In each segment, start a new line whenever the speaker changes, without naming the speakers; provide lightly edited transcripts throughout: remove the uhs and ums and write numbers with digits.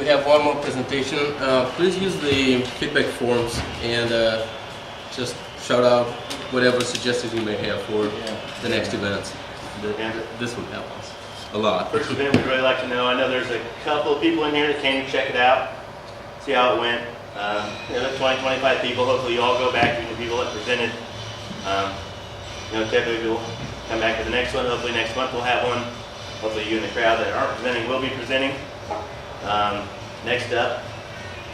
We have one more presentation. Please use the feedback forms and just shout out whatever suggestions you may have for the next events. This would help us a lot.
First event we'd really like to know. I know there's a couple of people in here that came to check it out, see how it went. There's 20, 25 people. Hopefully you all go back to the people that presented. Typically we'll come back to the next one. Hopefully next month we'll have one. Hopefully you in the crowd that aren't presenting will be presenting. Next up,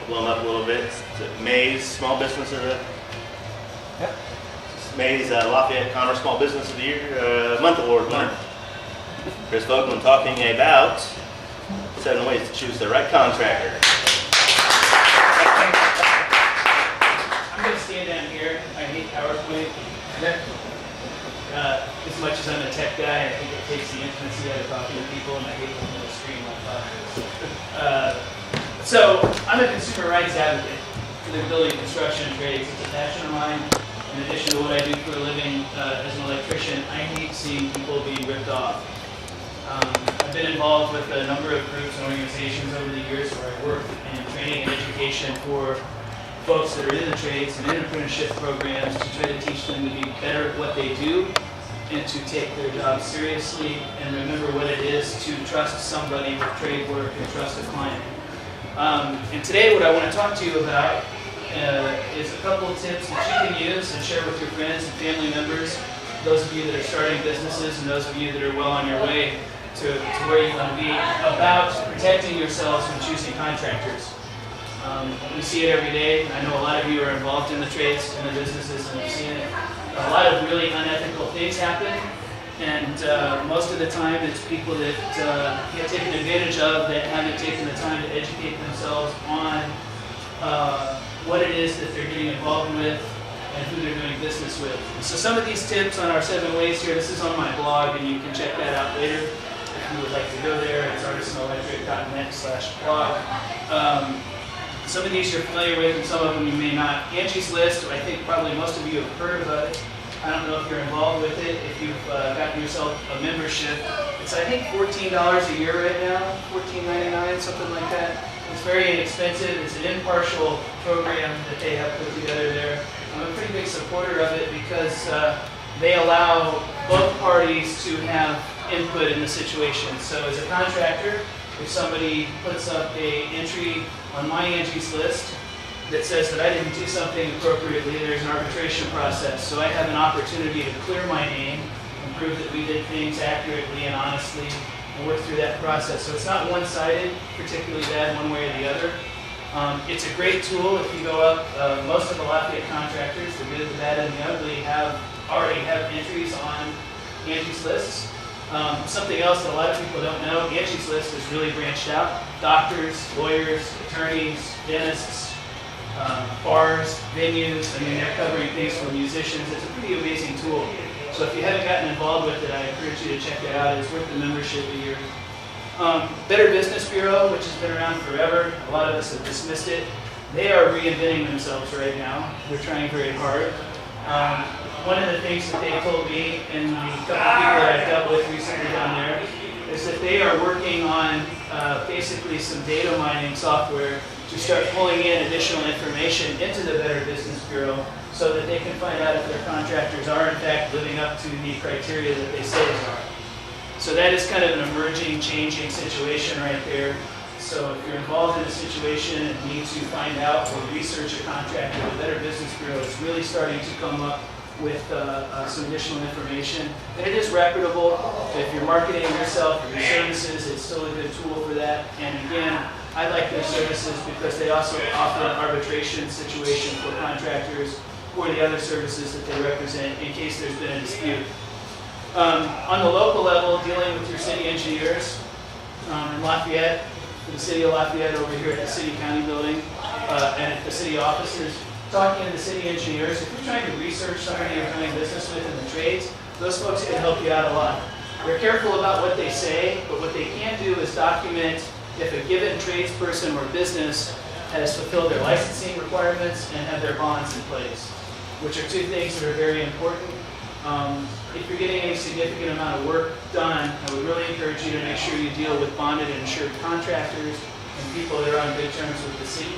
blow them up a little bit. It's May's Small Business of the May's Lafayette Commerce Small Business of the Year Month Award winner. Chris Voglund talking about 7 ways to choose the right contractor.
I'm going to stand down here. I hate PowerPoint. As much as I'm a tech guy, I think it takes the intimacy out of talking to people, and I hate looking at a screen like that. So I'm a consumer rights advocate for the building construction trades. It's a passion of mine. In addition to what I do for a living as an electrician, I hate seeing people being ripped off. I've been involved with a number of groups and organizations over the years where I work in training and education for folks that are in the trades and in apprenticeship programs to try to teach them to be better at what they do and to take their job seriously and remember what it is to trust somebody with trade work and trust a client. And today what I want to talk to you about is a couple of tips that you can use and share with your friends and family members, those of you that are starting businesses and those of you that are well on your way to where you want to be, about protecting yourselves when choosing contractors. We see it every day. I know a lot of you are involved in the trades and the businesses and you've seen it. A lot of really unethical things happen, and most of the time it's people that get taken advantage of that haven't taken the time to educate themselves on what it is that they're getting involved with and who they're doing business with. So some of these tips on our 7 ways here, this is on my blog and you can check that out later if you would like to go there. It's artisanelectric.net/blog. Some of these you're familiar with and some of them you may not. Angie's List, I think probably most of you have heard about it. I don't know if you're involved with it, if you've gotten yourself a membership. It's I think $14 a year right now, $14.99, something like that. It's very inexpensive. It's an impartial program that they have put together there. I'm a pretty big supporter of it because they allow both parties to have input in the situation. So as a contractor, if somebody puts up an entry on my Angie's List that says that I didn't do something appropriately, there's an arbitration process. So I have an opportunity to clear my name and prove that we did things accurately and honestly and work through that process. So it's not one-sided, particularly bad one way or the other. It's a great tool if you go up. Most of the Lafayette contractors, the good, the bad, and the ugly, already have entries on Angie's Lists. Something else that a lot of people don't know, Angie's List is really branched out. Doctors, lawyers, attorneys, dentists, bars, venues, I mean they're covering things for musicians. It's a pretty amazing tool. So if you haven't gotten involved with it, I encourage you to check it out. It's worth the membership a year. Better Business Bureau, which has been around forever. A lot of us have dismissed it. They are reinventing themselves right now. They're trying very hard. One of the things that they told me and the couple of people that I've dealt with recently down there is that they are working on basically some data mining software to start pulling in additional information into the Better Business Bureau so that they can find out if their contractors are in fact living up to the criteria that they say they are. So that is kind of an emerging, changing situation right there. So if you're involved in a situation and need to find out or research a contractor, the Better Business Bureau is really starting to come up with some additional information. And it is reputable. If you're marketing yourself or your services, it's still a good tool for that. And again, I like their services because they also offer an arbitration situation for contractors or the other services that they represent in case there's been a dispute. On the local level, dealing with your city engineers in Lafayette, the city of Lafayette over here at the city county building and at the city offices, talking to the city engineers. If you're trying to research somebody you're doing business with in the trades, those folks can help you out a lot. They're careful about what they say, but what they can do is document if a given tradesperson or business has fulfilled their licensing requirements and have their bonds in place, which are two things that are very important. If you're getting any significant amount of work done, I would really encourage you to make sure you deal with bonded and insured contractors and people that are on good terms with the city.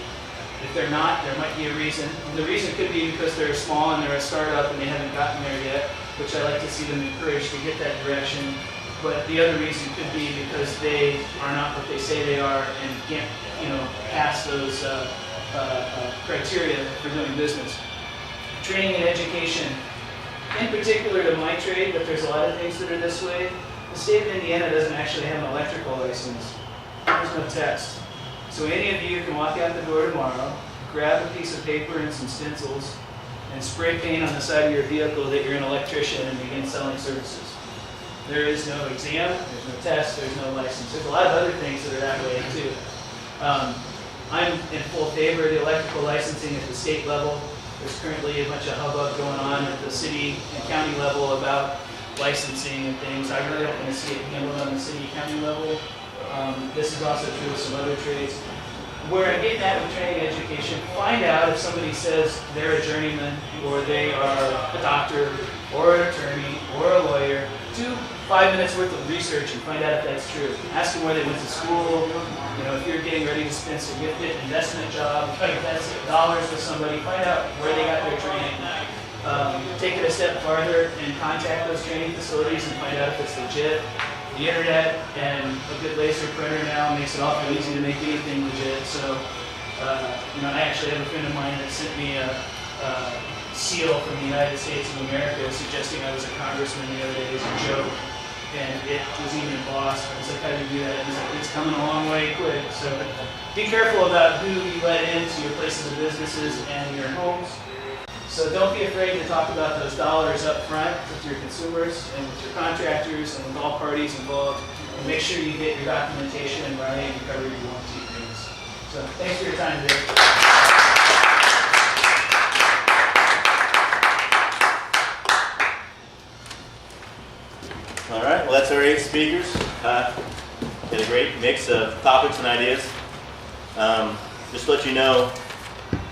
If they're not, there might be a reason. And the reason could be because they're small and they're a startup and they haven't gotten there yet, which I like to see them encouraged to get that direction. But the other reason could be because they are not what they say they are and can't, pass those criteria for doing business. Training and education, in particular to my trade, but there's a lot of things that are this way. The state of Indiana doesn't actually have an electrical license. There's no test. So any of you can walk out the door tomorrow, grab a piece of paper and some stencils, and spray paint on the side of your vehicle that you're an electrician and begin selling services. There is no exam, there's no test, there's no license. There's a lot of other things that are that way too. I'm in full favor of the electrical licensing at the state level. There's currently a bunch of hubbub going on at the city and county level about licensing and things. I really don't want to see it handled on the city-county level. This is also true of some other trades. Where I'm getting at with training and education, find out if somebody says they're a journeyman or they are a doctor or an attorney or a lawyer. Do 5 minutes worth of research and find out if that's true. Ask them where they went to school. If you're getting ready to spend a significant investment job, invest dollars with somebody, find out where they got their training. Take it a step farther and contact those training facilities and find out if it's legit. The internet and a good laser printer now makes it awful easy to make anything legit. So, I actually have a friend of mine that sent me a seal from the United States of America suggesting I was a congressman the other day as a joke. And it was even embossed. I was like, how do you do that? He's like, it's coming a long way quick. So be careful about who you let into your places of businesses and your homes. So don't be afraid to talk about those dollars up front with your consumers and with your contractors and with all parties involved. And make sure you get your documentation in writing and cover your warranty things. So thanks for your time today.
All right, well, that's our 8 speakers. Had a great mix of topics and ideas. Just to let you know,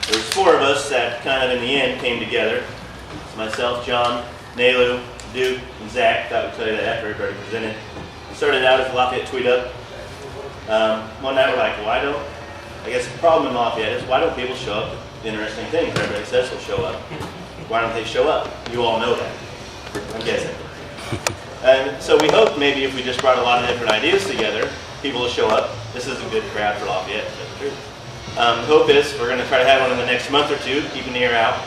there's 4 of us that kind of in the end came together. It's myself, John, Nelu, Duke, and Zach. Thought we'd tell you that after everybody presented. We started out as Lafayette Tweet Up. One night we're like, I guess the problem in Lafayette is why don't people show up to interesting things? Everybody says they'll show up. Why don't they show up? You all know that, I'm guessing. And so we hope maybe if we just brought a lot of different ideas together, people will show up. This is a good crowd for Lafayette, that's the truth. The hope is we're going to try to have one in the next month or 2, keep an ear out.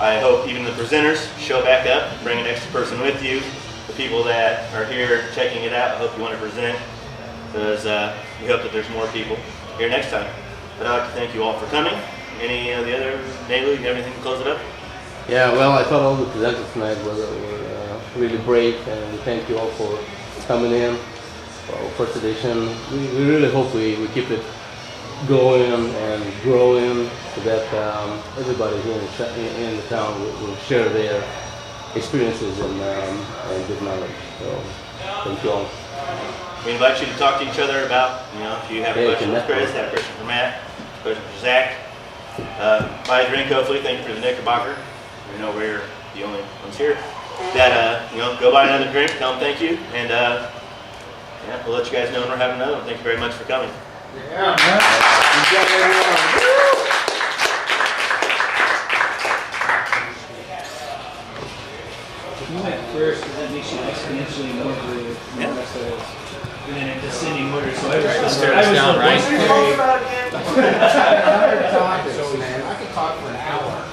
I hope even the presenters show back up, bring an extra person with you. The people that are here checking it out, I hope you want to present, because we hope that there's more people here next time. But I'd like to thank you all for coming. Any of the other, Nelu, you have anything to close it up?
Yeah, well, I thought all the presenters tonight were really brave, and we thank you all for coming in for our first edition. We really hope we keep it going and growing so that everybody here in the town will share their experiences and good knowledge. So, thank you all.
We invite you to talk to each other about, if you have a question for Chris, have a question for Matt, a question for Zach. Buy a drink, hopefully. Thank you for the Knickerbocker. We know we're the only ones here. That, go buy another drink, tell them thank you, and we'll let you guys know when we're having another one. Thank you very much for coming.
Yeah. Good job, everyone.
You went first, and that makes you exponentially more creative than the rest of us. And then in descending order, so I was
Stare us down, right?
What are you talking about again?
I could talk for an hour.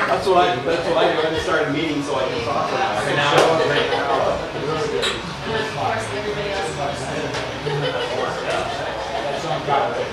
That's what I do. I just start a meeting so I can talk for
An hour.
Of course, everybody else loves it.
That's on top of it.